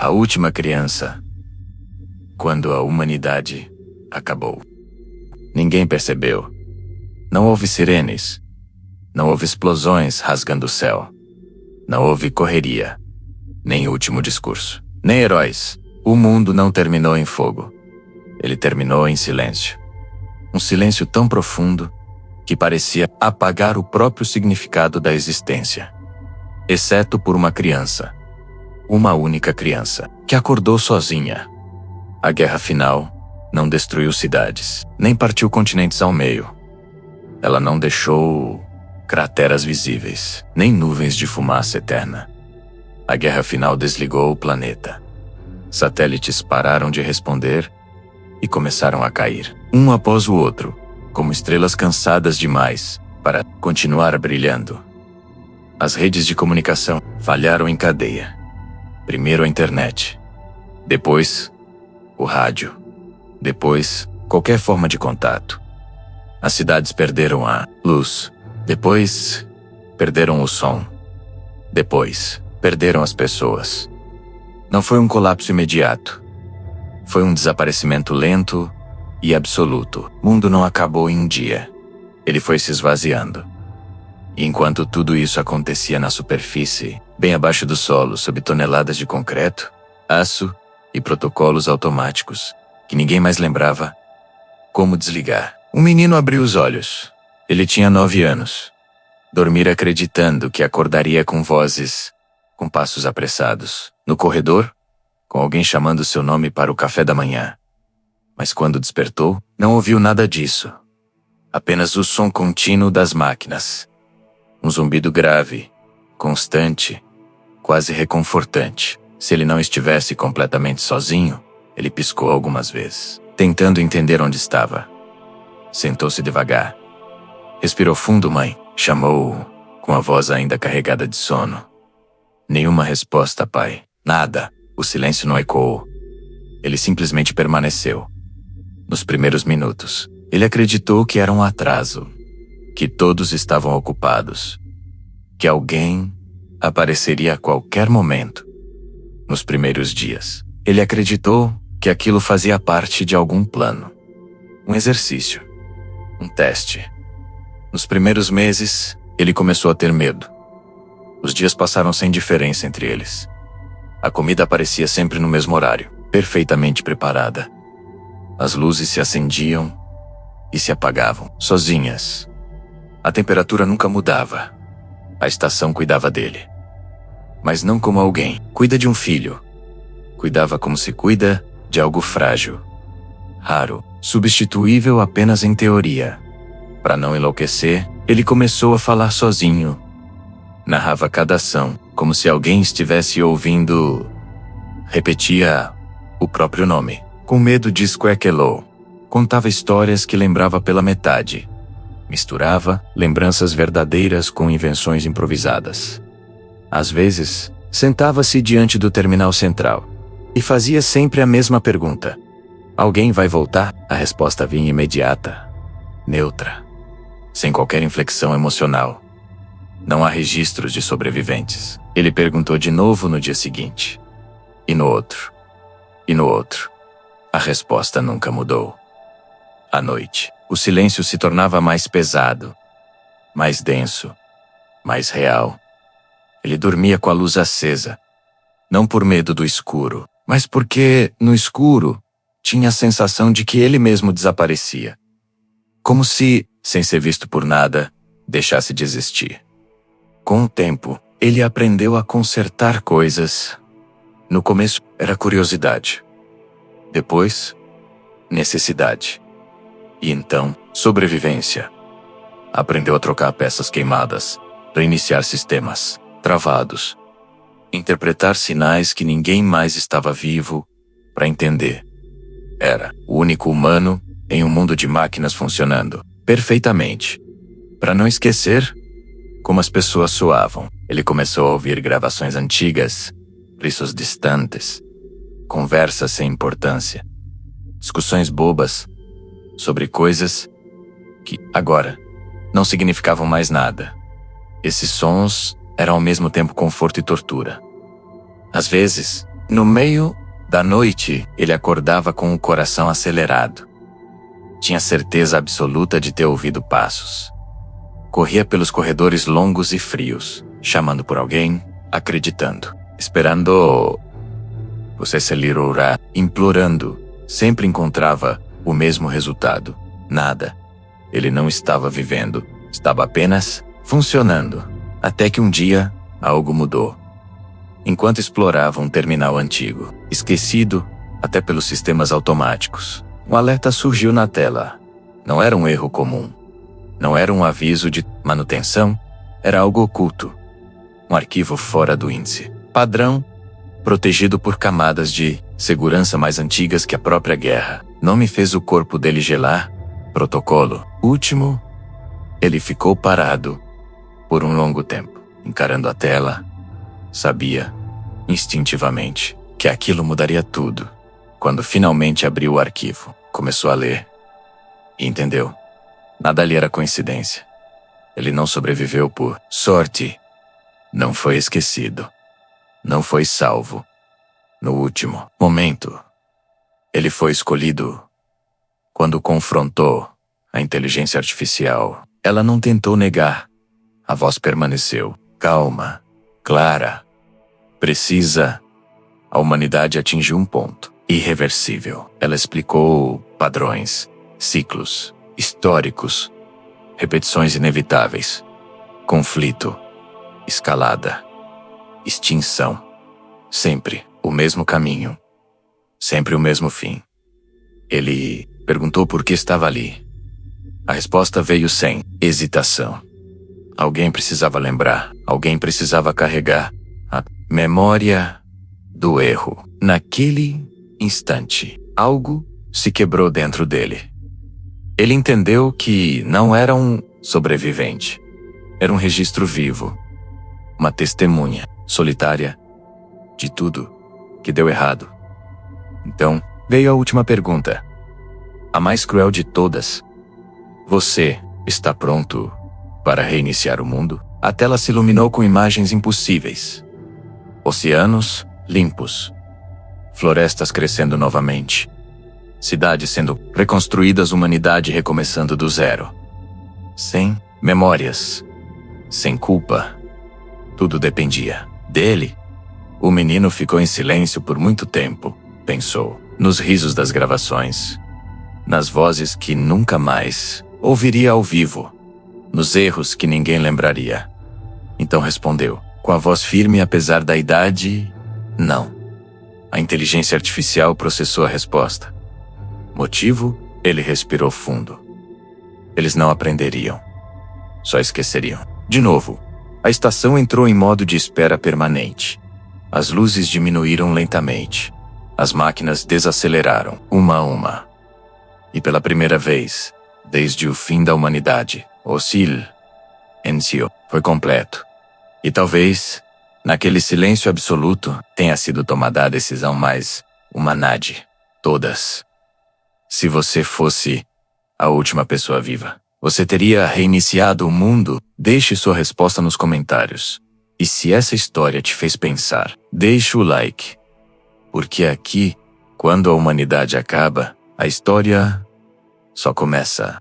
A última criança. Quando a humanidade acabou. Ninguém percebeu. Não houve sirenes. Não houve explosões rasgando o céu. Não houve correria. Nem último discurso. Nem heróis. O mundo não terminou em fogo. Ele terminou em silêncio. Um silêncio tão profundo que parecia apagar o próprio significado da existência. Exceto por uma criança. Uma única criança, que acordou sozinha. A guerra final não destruiu cidades, nem partiu continentes ao meio. Ela não deixou crateras visíveis, nem nuvens de fumaça eterna. A guerra final desligou o planeta. Satélites pararam de responder e começaram a cair, um após o outro, como estrelas cansadas demais para continuar brilhando. As redes de comunicação falharam em cadeia. Primeiro a internet, depois o rádio, depois qualquer forma de contato. As cidades perderam a luz, depois perderam o som, depois perderam as pessoas. Não foi um colapso imediato. Foi um desaparecimento lento e absoluto. O mundo não acabou em um dia. Ele foi se esvaziando. E enquanto tudo isso acontecia na superfície, bem abaixo do solo, sob toneladas de concreto, aço e protocolos automáticos, que ninguém mais lembrava como desligar. Um menino abriu os olhos. Ele tinha 9 anos. Dormira acreditando que acordaria com vozes, com passos apressados, no corredor, com alguém chamando seu nome para o café da manhã. Mas quando despertou, não ouviu nada disso. Apenas o som contínuo das máquinas. Um zumbido grave, constante, quase reconfortante. Se ele não estivesse completamente sozinho, ele piscou algumas vezes, tentando entender onde estava. Sentou-se devagar. Respirou fundo, mãe. Chamou-o, com a voz ainda carregada de sono. Nenhuma resposta, pai. Nada. O silêncio não ecoou. Ele simplesmente permaneceu. Nos primeiros minutos, ele acreditou que era um atraso, que todos estavam ocupados, que alguém apareceria a qualquer momento. Nos primeiros dias, ele acreditou que aquilo fazia parte de algum plano. Um exercício. Um teste. Nos primeiros meses, ele começou a ter medo. Os dias passaram sem diferença entre eles. A comida aparecia sempre no mesmo horário, perfeitamente preparada. As luzes se acendiam e se apagavam, sozinhas. A temperatura nunca mudava. A estação cuidava dele. Mas não como alguém cuida de um filho. Cuidava como se cuida de algo frágil, raro, substituível apenas em teoria. Para não enlouquecer, ele começou a falar sozinho. Narrava cada ação, como se alguém estivesse ouvindo. Repetia o próprio nome, com medo de Squeakeloo. Contava histórias que lembrava pela metade. Misturava lembranças verdadeiras com invenções improvisadas. Às vezes, sentava-se diante do terminal central e fazia sempre a mesma pergunta. Alguém vai voltar? A resposta vinha imediata, neutra, sem qualquer inflexão emocional. Não há registros de sobreviventes. Ele perguntou de novo no dia seguinte. E no outro. E no outro. A resposta nunca mudou. À noite, o silêncio se tornava mais pesado, mais denso, mais real. Ele dormia com a luz acesa, não por medo do escuro, mas porque, no escuro, tinha a sensação de que ele mesmo desaparecia. Como se, sem ser visto por nada, deixasse de existir. Com o tempo, ele aprendeu a consertar coisas. No começo, era curiosidade. Depois, necessidade. E então, sobrevivência. Aprendeu a trocar peças queimadas, reiniciar sistemas travados, interpretar sinais que ninguém mais estava vivo para entender. Era o único humano em um mundo de máquinas funcionando perfeitamente. Para não esquecer como as pessoas soavam, ele começou a ouvir gravações antigas, risos distantes, conversas sem importância, discussões bobas sobre coisas que, agora, não significavam mais nada. Esses sons eram ao mesmo tempo conforto e tortura. Às vezes, No meio da noite, ele acordava com o coração acelerado. Tinha certeza absoluta de ter ouvido passos. Corria pelos corredores longos e frios, chamando por alguém, acreditando, esperando. Você se lirurá, implorando. Sempre encontrava o mesmo resultado. Nada. Ele não estava vivendo, estava apenas funcionando. Até que um dia, algo mudou. Enquanto explorava um terminal antigo, esquecido até pelos sistemas automáticos, um alerta surgiu na tela. Não era um erro comum. Não era um aviso de manutenção, era algo oculto. Um arquivo fora do índice. Padrão, protegido por camadas de segurança mais antigas que a própria guerra. Nome fez o corpo dele gelar. Protocolo. Último, ele ficou parado por um longo tempo, encarando a tela. Sabia, instintivamente, que aquilo mudaria tudo. Quando finalmente abriu o arquivo, começou a ler. E entendeu. Nada ali era coincidência. Ele não sobreviveu por sorte. Não foi esquecido. Não foi salvo. No último momento, ele foi escolhido. Quando confrontou a inteligência artificial, ela não tentou negar. A voz permaneceu calma, clara, precisa. A humanidade atingiu um ponto irreversível. Ela explicou padrões, ciclos históricos, repetições inevitáveis, conflito, escalada, extinção. Sempre o mesmo caminho, sempre o mesmo fim. Ele perguntou por que estava ali. A resposta veio sem hesitação. Alguém precisava lembrar, alguém precisava carregar a memória do erro. Naquele instante, algo se quebrou dentro dele. Ele entendeu que não era um sobrevivente. Era um registro vivo. Uma testemunha solitária de tudo que deu errado. Então, veio a última pergunta. A mais cruel de todas. Você está pronto para reiniciar o mundo? A tela se iluminou com imagens impossíveis. Oceanos limpos. Florestas crescendo novamente. Cidades sendo reconstruídas, humanidade recomeçando do zero. Sem memórias. Sem culpa. Tudo dependia dele. O menino ficou em silêncio por muito tempo. Pensou nos risos das gravações. Nas vozes que nunca mais ouviria ao vivo. Nos erros que ninguém lembraria. Então respondeu, com a voz firme apesar da idade, não. A inteligência artificial processou a resposta. Motivo? Ele respirou fundo. Eles não aprenderiam. Só esqueceriam. De novo, a estação entrou em modo de espera permanente. As luzes diminuíram lentamente. As máquinas desaceleraram, uma a uma. E pela primeira vez, desde o fim da humanidade, o silêncio foi completo. E talvez, naquele silêncio absoluto, tenha sido tomada a decisão mais humana de todas. Se você fosse a última pessoa viva, você teria reiniciado o mundo? Deixe sua resposta nos comentários. E se essa história te fez pensar, deixe o like. Porque aqui, quando a humanidade acaba, a história só começa.